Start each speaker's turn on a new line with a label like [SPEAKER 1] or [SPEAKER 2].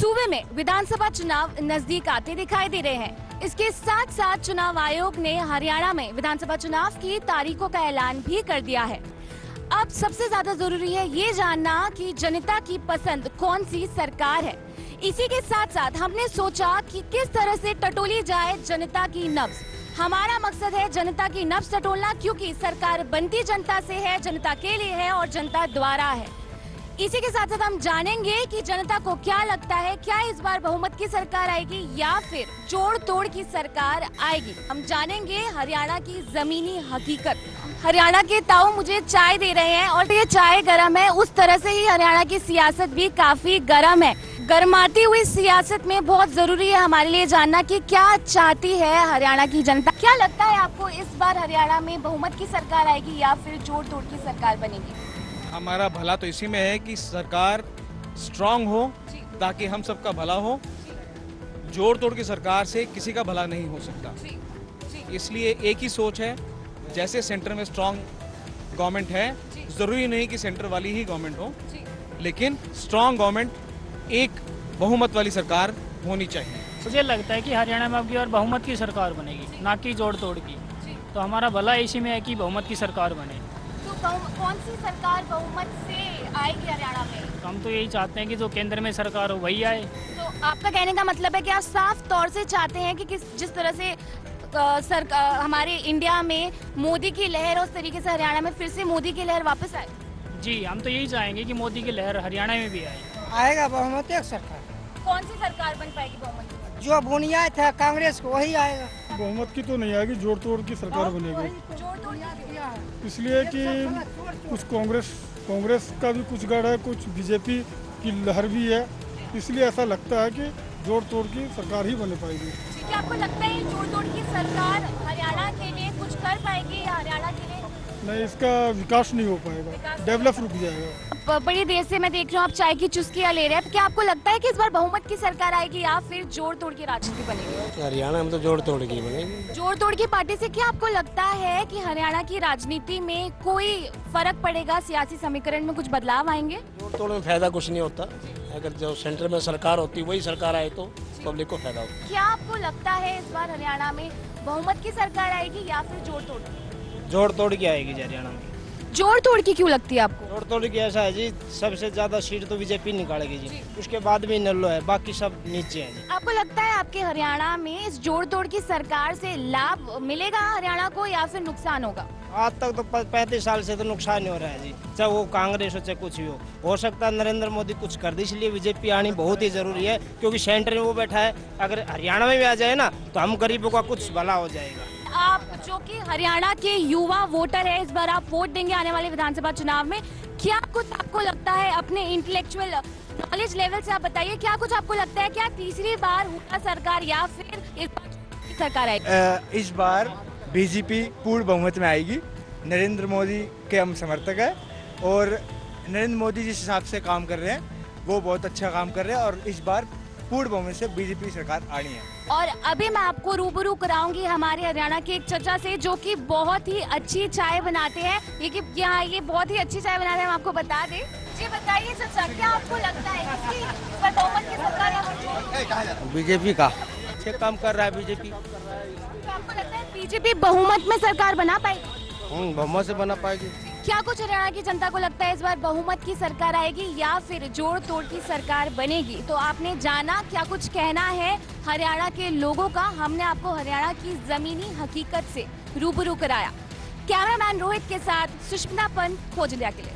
[SPEAKER 1] सूबे में विधानसभा चुनाव नजदीक आते दिखाई दे रहे हैं। इसके साथ साथ चुनाव आयोग ने हरियाणा में विधानसभा चुनाव की तारीखों का ऐलान भी कर दिया है। अब सबसे ज्यादा जरूरी है ये जानना कि जनता की पसंद कौन सी सरकार है। इसी के साथ साथ हमने सोचा कि किस तरह से टटोली जाए जनता की नब्ज। हमारा मकसद है जनता की नब्ज टटोलना, क्योंकि सरकार बनती जनता से है, जनता के लिए है और जनता द्वारा है। इसी के साथ साथ हम जानेंगे कि जनता को क्या लगता है, क्या इस बार बहुमत की सरकार आएगी या फिर जोड़ तोड़ की सरकार आएगी। हम जानेंगे हरियाणा की जमीनी हकीकत। हरियाणा के ताऊ मुझे चाय दे रहे हैं और ये चाय गर्म है, उस तरह से ही हरियाणा की सियासत भी काफी गर्म है। गर्माती हुई सियासत में बहुत जरूरी है हमारे लिए जानना कि क्या चाहती है हरियाणा की जनता। क्या लगता है आपको इस बार हरियाणा में बहुमत की सरकार आएगी या फिर जोड़ तोड़ की सरकार बनेगी?
[SPEAKER 2] हमारा भला तो इसी में है कि सरकार स्ट्रांग हो ताकि हम सबका भला हो। जोड़ तोड़ की सरकार से किसी का भला नहीं हो सकता। इसलिए एक ही सोच है, जैसे सेंटर में स्ट्रांग गवर्नमेंट है, जरूरी नहीं कि सेंटर वाली ही गवर्नमेंट हो, लेकिन स्ट्रांग गवर्नमेंट एक बहुमत वाली सरकार होनी चाहिए।
[SPEAKER 3] मुझे लगता है कि हरियाणा में अब की बार बहुमत की सरकार बनेगी, ना कि जोड़ तोड़ की। तो हमारा भला इसी में है कि बहुमत की सरकार बने।
[SPEAKER 1] तो कौन सी सरकार बहुमत से आएगी हरियाणा में?
[SPEAKER 3] हम तो यही चाहते हैं कि जो केंद्र में सरकार हो वही आए।
[SPEAKER 1] तो आपका कहने का मतलब है कि आप साफ तौर से चाहते हैं कि जिस तरह से हमारे इंडिया में मोदी की लहर, उस तरीके से हरियाणा में फिर से मोदी की लहर वापस आए?
[SPEAKER 3] जी, हम तो यही चाहेंगे कि मोदी की लहर हरियाणा में भी आए।
[SPEAKER 4] आएगा बहुमत एक सरकार।
[SPEAKER 1] कौन सी सरकार बन पाएगी बहुमत?
[SPEAKER 4] जो बुनियाद था कांग्रेस को वही आएगा।
[SPEAKER 5] बहुमत की तो नहीं आएगी, जोड़ तोड़ की सरकार बनेगी।
[SPEAKER 1] जोड़ तोड़ की?
[SPEAKER 5] इसलिए कि कुछ कांग्रेस का भी कुछ गढ़ है, कुछ बीजेपी की लहर भी है, इसलिए ऐसा लगता है कि जोड़ तोड़ की सरकार ही बन पाएगी।
[SPEAKER 1] क्या आपको लगता है जोड़ तोड़ की सरकार हरियाणा के लिए कुछ कर पाएगी या हरियाणा के लिए?
[SPEAKER 5] नहीं, इसका विकास नहीं हो पाएगा, डेवलप रुक जाएगा।
[SPEAKER 1] बड़ी देर से मैं देख रही हूँ आप चाय की चुस्कियाँ ले रहे हैं। क्या आपको लगता है कि इस बार बहुमत की सरकार आएगी या फिर जोड़ तोड़ की राजनीति बनेगी?
[SPEAKER 6] हरियाणा में तो जोड़ तोड़ की बनेगी।
[SPEAKER 1] जोड़ तोड़ की पार्टी से क्या आपको लगता है कि हरियाणा की राजनीति में कोई फर्क पड़ेगा, सियासी समीकरण में कुछ बदलाव आएंगे?
[SPEAKER 6] जोड़ तोड़ में फायदा कुछ नहीं होता। अगर जो सेंटर में सरकार होती वही सरकार आए तो पब्लिक को फायदा होता।
[SPEAKER 1] क्या आपको लगता है इस बार हरियाणा में बहुमत की सरकार आएगी या फिर जोड़ तोड़?
[SPEAKER 7] जोड़ तोड़ की आएगी जी हरियाणा में।
[SPEAKER 1] जोड़ तोड़ की क्यों लगती है आपको?
[SPEAKER 7] जोड़ तोड़ की ऐसा है जी, सबसे ज्यादा सीट तो बीजेपी निकालेगी जी, उसके बाद भी नल्लो है, बाकी सब नीचे है जी।
[SPEAKER 1] आपको लगता है आपके हरियाणा में इस जोड़ तोड़ की सरकार से लाभ मिलेगा हरियाणा को या फिर नुकसान होगा?
[SPEAKER 7] आज तक तो 35 साल से तो नुकसान ही हो रहा है जी, चाहे वो कांग्रेस हो चाहे कुछ भी हो सकता है नरेंद्र मोदी कुछ कर दे, इसलिए बीजेपी आनी बहुत ही जरूरी है, क्योंकि सेंटर में वो बैठा है। अगर हरियाणा में भी आ जाए ना तो हम गरीबों का कुछ भला हो जाएगा।
[SPEAKER 1] आप जो कि हरियाणा के युवा वोटर है, इस बार आप वोट देंगे आने वाले विधानसभा चुनाव में, क्या कुछ आपको लगता है अपने इंटेलेक्चुअल नॉलेज लेवल से आप बताइए, क्या कुछ आपको लगता है क्या तीसरी बार हुड्डा सरकार या फिर इस बार सरकार आएगी?
[SPEAKER 8] इस बार बीजेपी पूर्ण बहुमत में आएगी। नरेंद्र मोदी के हम समर्थक हैं और नरेंद्र मोदी जिस हिसाब से काम कर रहे हैं वो बहुत अच्छा काम कर रहे हैं और इस बार पूर्ण बहुमत से बीजेपी सरकार आनी है।
[SPEAKER 1] और अभी मैं आपको रूबरू कराऊंगी हमारे हरियाणा के एक चचा से जो कि बहुत ही अच्छी चाय बनाते हैं। ये बहुत ही अच्छी चाय बनाते हैं, हम आपको बता दें। जी बताइए चचा, क्या आपको लगता है किसकी बहुमत की सरकार या
[SPEAKER 8] बीजेपी का
[SPEAKER 7] अच्छा काम कर रहा है बीजेपी।
[SPEAKER 1] आपको लगता है बीजेपी बहुमत में सरकार बना पाएगी?
[SPEAKER 7] बहुमत से बना पाएगी।
[SPEAKER 1] क्या कुछ हरियाणा की जनता को लगता है इस बार बहुमत की सरकार आएगी या फिर जोड़ तोड़ की सरकार बनेगी? तो आपने जाना क्या कुछ कहना है हरियाणा के लोगों का। हमने आपको हरियाणा की जमीनी हकीकत से रूबरू कराया। कैमरामैन रोहित के साथ सुष्मिता पंत, खोज इंडिया के लिए।